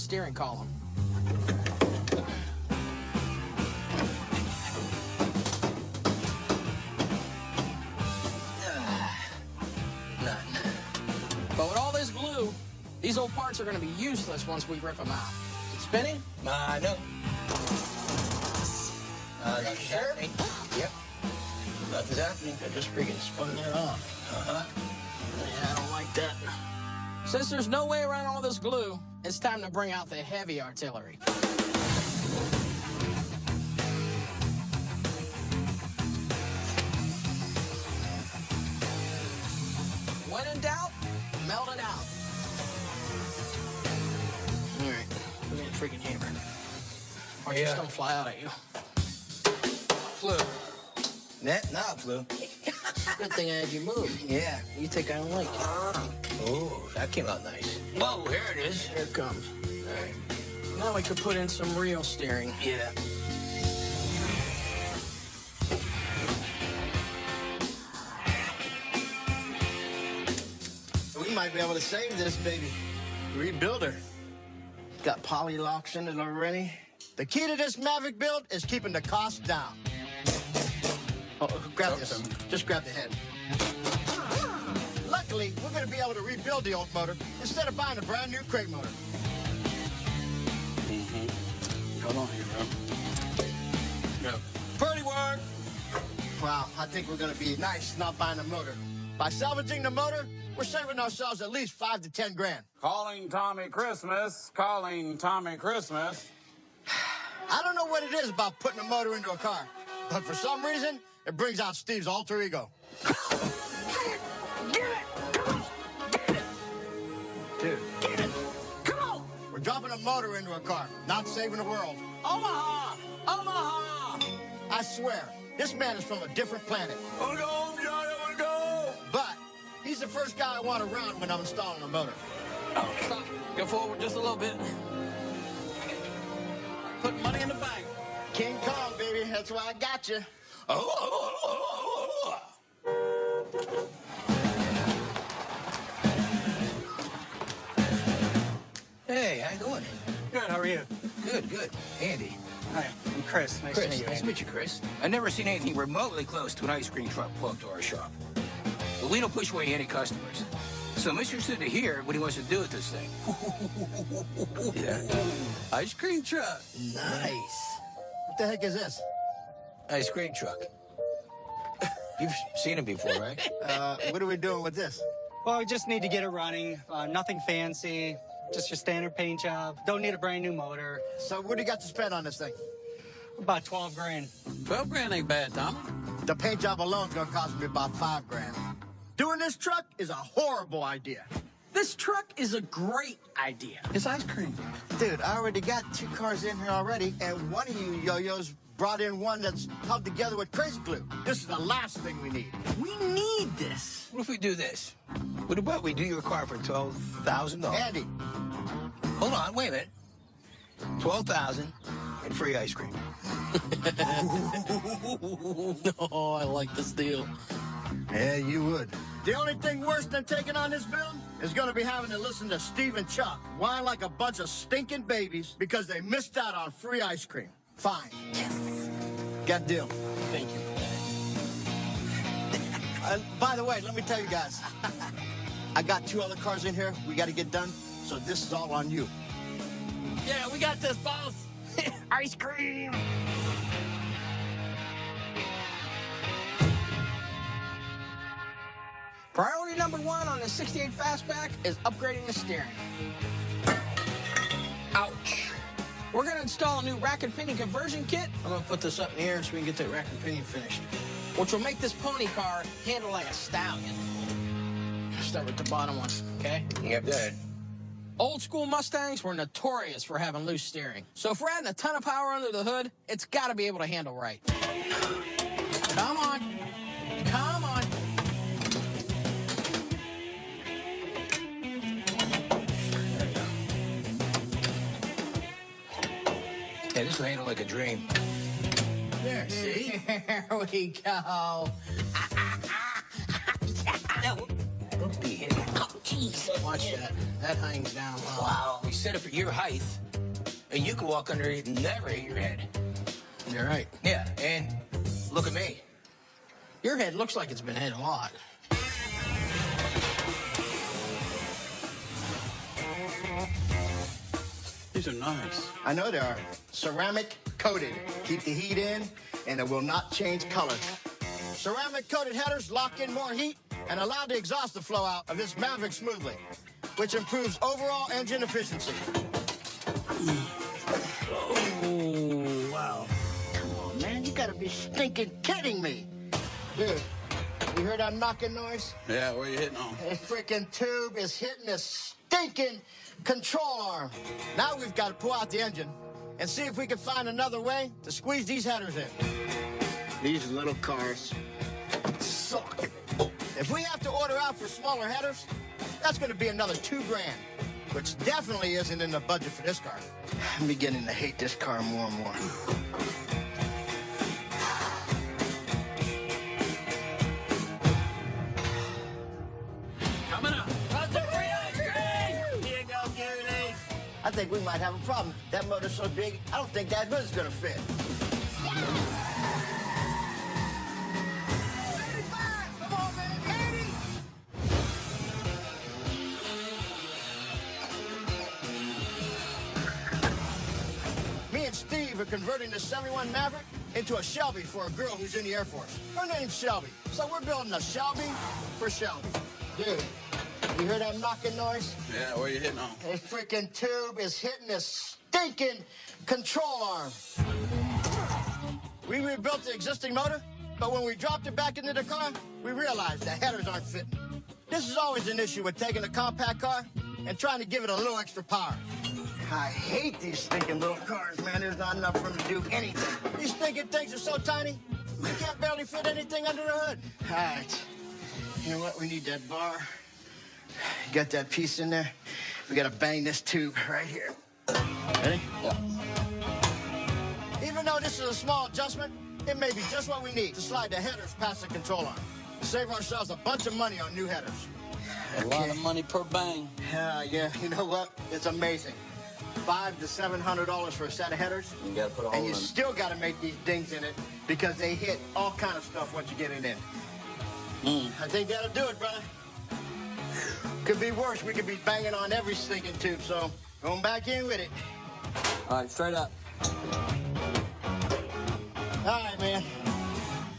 steering column. Nothing. But with all this glue, these old parts are going to be useless once we rip them out. Spinning? No. Nothing's happening. Yep. Nothing's happening. I just freaking spun that off. Uh-huh. Yeah, I don't like that. Since there's no way around all this glue, it's time to bring out the heavy artillery. When in doubt, melt it out. All right, give me a freaking hammer. Watch this don't fly out at you. Flew. Net? Nah, flew. Good thing I had you move. Yeah. You think I don't like it? Oh, that came out nice. Whoa, here it is. Here it comes. All right. Now we could put in some real steering. Yeah. We might be able to save this baby. Rebuild her. Got poly locks in it already. The key to this Maverick build is keeping the cost down. Oh, grab this. Just grab the head. Luckily, we're going to be able to rebuild the old motor instead of buying a brand new crate motor. Hold on here, bro. Go. Pretty work. Wow, I think we're going to be nice not buying a motor. By salvaging the motor, we're saving ourselves at least 5 to 10 grand. Calling Tommy Christmas. Calling Tommy Christmas. I don't know what it is about putting a motor into a car, but for some reason, it brings out Steve's alter ego. Get it! Come on! Get it! Dude, Get it! Come on! we're dropping a motor into a car, not saving the world. Omaha! Omaha! I swear, this man is from a different planet. I wanna go home, Johnny. I wanna go. But he's the first guy I want around when I'm installing a motor. Oh, stop. Go forward just a little bit. Put money in the bank. King Kong, baby, that's why I got you. Hey, how you doing? Good, how are you? Good, good. Andy. Hi, I'm Chris. Nice to meet you. Nice to meet you, Chris. I've never seen anything remotely close to an ice cream truck pulled to our shop. But we don't push away any customers. So I'm interested to hear what he wants to do with this thing. Yeah. Ice cream truck. Nice. What the heck is this? Ice cream truck. You've seen him before, right? What are we doing with this? Well, we just need to get it running. Nothing fancy. Just your standard paint job. Don't need a brand new motor. So what do you got to spend on this thing? About 12 grand. 12 grand ain't bad, Tom. The paint job alone is going to cost me about 5 grand. Doing this truck is a horrible idea. This truck is a great idea. It's ice cream. Dude, I already got 2 cars in here already, and one of you yo-yos brought in one that's held together with crazy glue. This is the last thing we need. We need this. What if we do this? What about we do your car for $12,000? Andy, Hold on, wait a minute. $12,000 and free ice cream. No, I like this deal. yeah, you would. The only thing worse than taking on this build is going to be having to listen to Steve and Chuck whine like a bunch of stinking babies because they missed out on free ice cream. Fine. Yes. Got a deal. Thank you. By the way, let me tell you guys, I got 2 other cars in here we got to get done, so this is all on you. Yeah, we got this, boss. Ice cream. Priority number 1 on the 68 Fastback is upgrading the steering. Ouch. We're going to install a new rack and pinion conversion kit. I'm going to put this up in the air so we can get that rack and pinion finished, which will make this pony car handle like a stallion. Start with the bottom one, okay? Yep, Dad. Old school Mustangs were notorious for having loose steering. So if we're adding a ton of power under the hood, it's got to be able to handle right. Come on. Come on. Yeah, this will handle like a dream. There, see? There we go. Don't be hitting. Ouch. Jeez. Watch that. That hangs down low. Wow. We set it for your height, and you can walk under it and never hit your head. You're right. Yeah, and look at me. Your head looks like it's been hit a lot. These are nice. I know they are. Ceramic coated. Keep the heat in, and it will not change color. Ceramic coated headers lock in more heat and allow the exhaust to flow out of this Maverick smoothly, which improves overall engine efficiency. Oh, wow. Come on, man. You gotta be stinking kidding me. Dude, you heard that knocking noise? Yeah, where you hitting on? This freaking tube is hitting this stinking control arm. Now we've got to pull out the engine and see if we can find another way to squeeze these headers in. These little cars suck. If we have to order out for smaller headers, that's going to be another $2 grand, which definitely isn't in the budget for this car. I'm beginning to hate this car more and more. Coming up. I think we might have a problem. That motor's so big, I don't think that hood's gonna fit. Come on, man, 80! Me and Steve are converting the 71 Maverick into a Shelby for a girl who's in the Air Force. Her name's Shelby, so we're building a Shelby for Shelby. Dude, you hear that knocking noise? Yeah, where you hitting on? This freaking tube is hitting this stinking control arm. We rebuilt the existing motor, but when we dropped it back into the car, we realized the headers aren't fitting. This is always an issue with taking a compact car and trying to give it a little extra power. I hate these stinking little cars, man. There's not enough room to do anything. These stinking things are so tiny, we can't barely fit anything under the hood. All right. You know what? We need that bar. Got that piece in there? We gotta bang this tube right here. Ready? Yeah. Even though this is a small adjustment, it may be just what we need to slide the headers past the control arm. Save ourselves a bunch of money on new headers. A lot of money per bang. Yeah, you know what? It's amazing. $500 to $700 for a set of headers. You gotta put a and hole you in. still gotta make these dings in it because they hit all kind of stuff once you get it in. I think that'll do it, brother. Could be worse. We could be banging on every stinking tube, so going back in with it. All right, straight up. All right, man.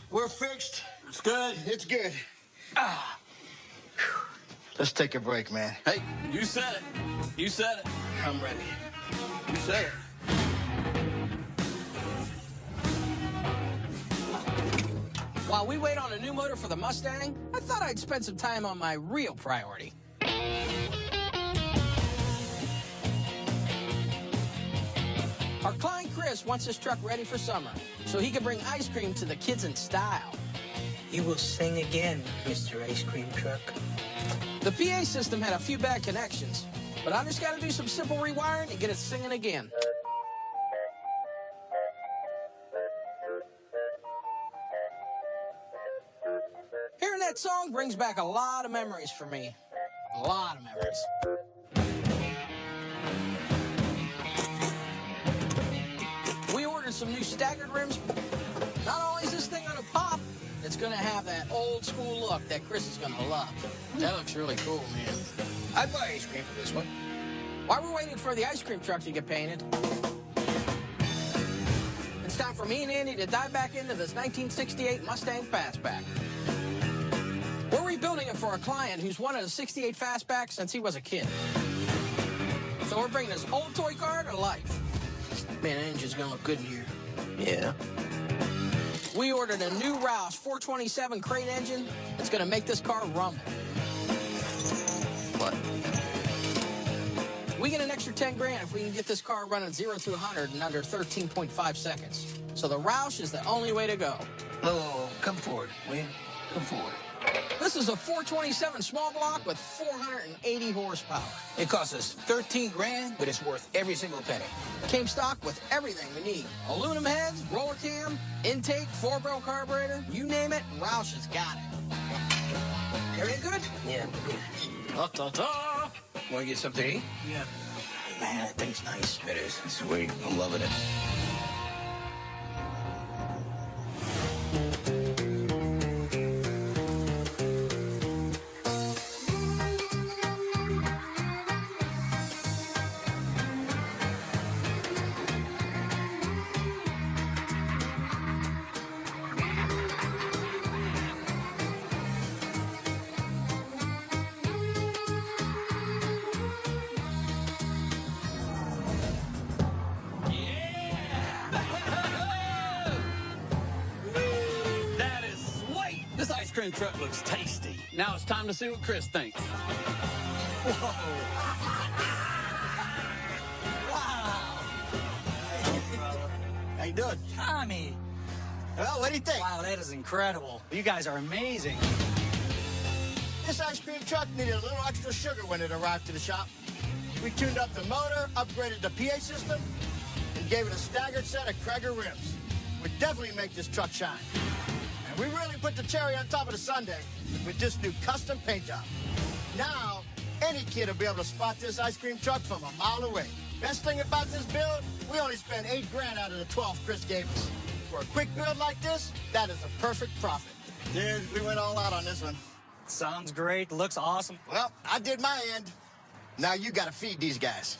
We're fixed. It's good. It's good. Let's take a break, man. Hey, you said it. You said it. I'm ready. You said it. While we wait on a new motor for the Mustang, I thought I'd spend some time on my real priority. Our client Chris wants his truck ready for summer, so he can bring ice cream to the kids in style. You will sing again, Mr. Ice Cream Truck. The PA system had a few bad connections, but I just got to do some simple rewiring and get it singing again. Hearing that song brings back a lot of memories for me. A lot of memories. We ordered some new staggered rims. Not only is this thing gonna pop, it's gonna have that old school look that Chris is gonna love. That looks really cool, man. I'd buy ice cream for this one. While we're waiting for the ice cream truck to get painted, it's time for me and Andy to dive back into this 1968 Mustang Fastback. We're rebuilding it for a client who's wanted a 68 Fastback since he was a kid. So we're bringing this old toy car to life. Man, the engine's gonna look good in here. Yeah. We ordered a new Roush 427 crate engine that's gonna make this car rumble. What? We get an extra 10 grand if we can get this car running 0 to 100 in under 13.5 seconds. So the Roush is the only way to go. Oh, come forward, will you? Come forward. This is a 427 small block with 480 horsepower. It cost us 13 grand, but it's worth every single penny. Came stock with everything we need. Aluminum heads, roller cam, intake, 4-barrel carburetor, you name it, Roush has got it. Everything good? Yeah. Ta-ta-ta. Want to get something to eat? Yeah. Man, that thing's nice. It is. Sweet. I'm loving it. That is sweet. This ice cream truck looks tasty. Now it's time to see what Chris thinks. How you doing? Tommy. Well, what do you think? Wow, that is incredible. You guys are amazing. This ice cream truck needed a little extra sugar when it arrived to the shop. We tuned up the motor, upgraded the PA system, and gave it a staggered set of Krager rims. We definitely make this truck shine. And we really put the cherry on top of the sundae with this new custom paint job. Now, any kid will be able to spot this ice cream truck from a mile away. Best thing about this build, we only spent $8 grand out of the 12 Chris gave us. For a quick build like this, that is a perfect profit. Dude, we went all out on this one. Sounds great. Looks awesome. Well, I did my end. Now you gotta feed these guys.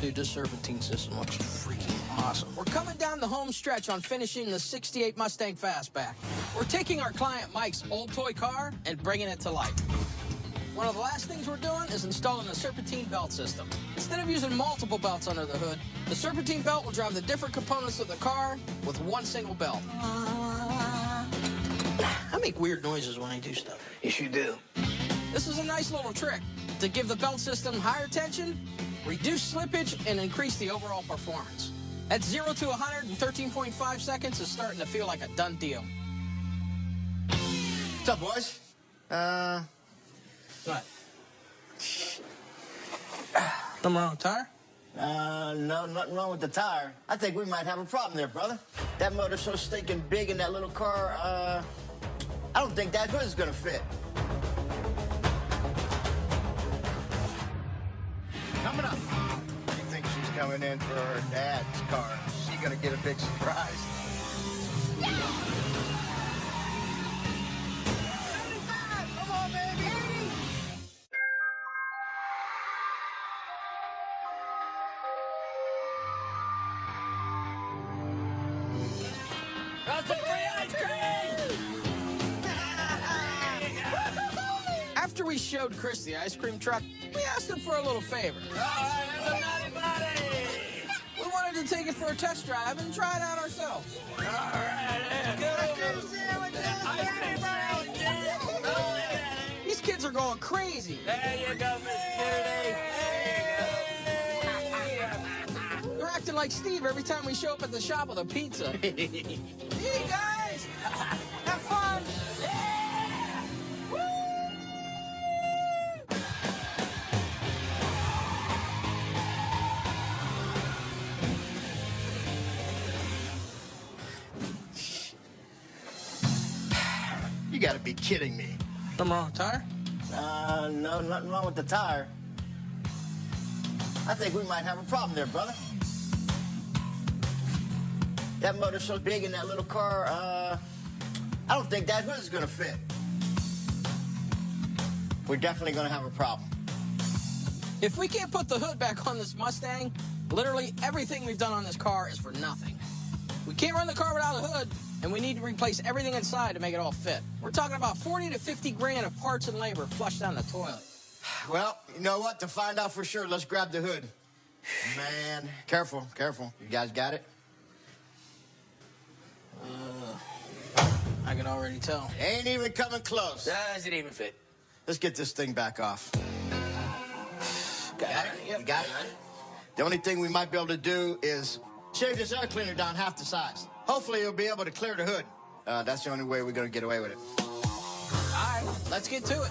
Dude, this serpentine system looks freaking awesome. We're coming down the home stretch on finishing the 68 Mustang Fastback. We're taking our client Mike's old toy car and bringing it to life. One of the last things we're doing is installing the serpentine belt system. Instead of using multiple belts under the hood, the serpentine belt will drive the different components of the car with one single belt. I make weird noises when I do stuff. Yes, you do. This is a nice little trick to give the belt system higher tension, reduce slippage, and increase the overall performance. At 0 to 100 in 13.5 seconds is starting to feel like a done deal. What's up, boys? What? Something wrong with the tire? No, nothing wrong with the tire. I think we might have a problem there, brother. That motor's so stinking big in that little car, I don't think that hood's gonna fit. Coming up. She thinks she's coming in for her dad's car. She's gonna get a big surprise. Come on, baby! That's a free ice cream! After we showed Chris the ice cream truck, we asked him for a little favor. We wanted to take it for a test drive and try it out ourselves. These kids are going crazy. There you go, Mr. They're acting like Steve every time we show up at the shop with a pizza. Hey, guys! Have fun! You gotta be kidding me. Something wrong with the tire? No, nothing wrong with the tire. I think we might have a problem there, brother. That motor's so big in that little car, I don't think that hood's gonna fit. We're definitely gonna have a problem. If we can't put the hood back on this Mustang, literally everything we've done on this car is for nothing. We can't run the car without a hood, and we need to replace everything inside to make it all fit. We're talking about 40 to 50 grand of parts and labor flushed down the toilet. Well, you know what? To find out for sure, let's grab the hood. Man, careful, careful. You guys got it? I can already tell. Ain't even coming close. Does it even fit? Let's get this thing back off. Got it? Yep. You got it? The only thing we might be able to do is shave this air cleaner down half the size. Hopefully, you'll be able to clear the hood. That's the only way we're going to get away with it. All right, let's get to it.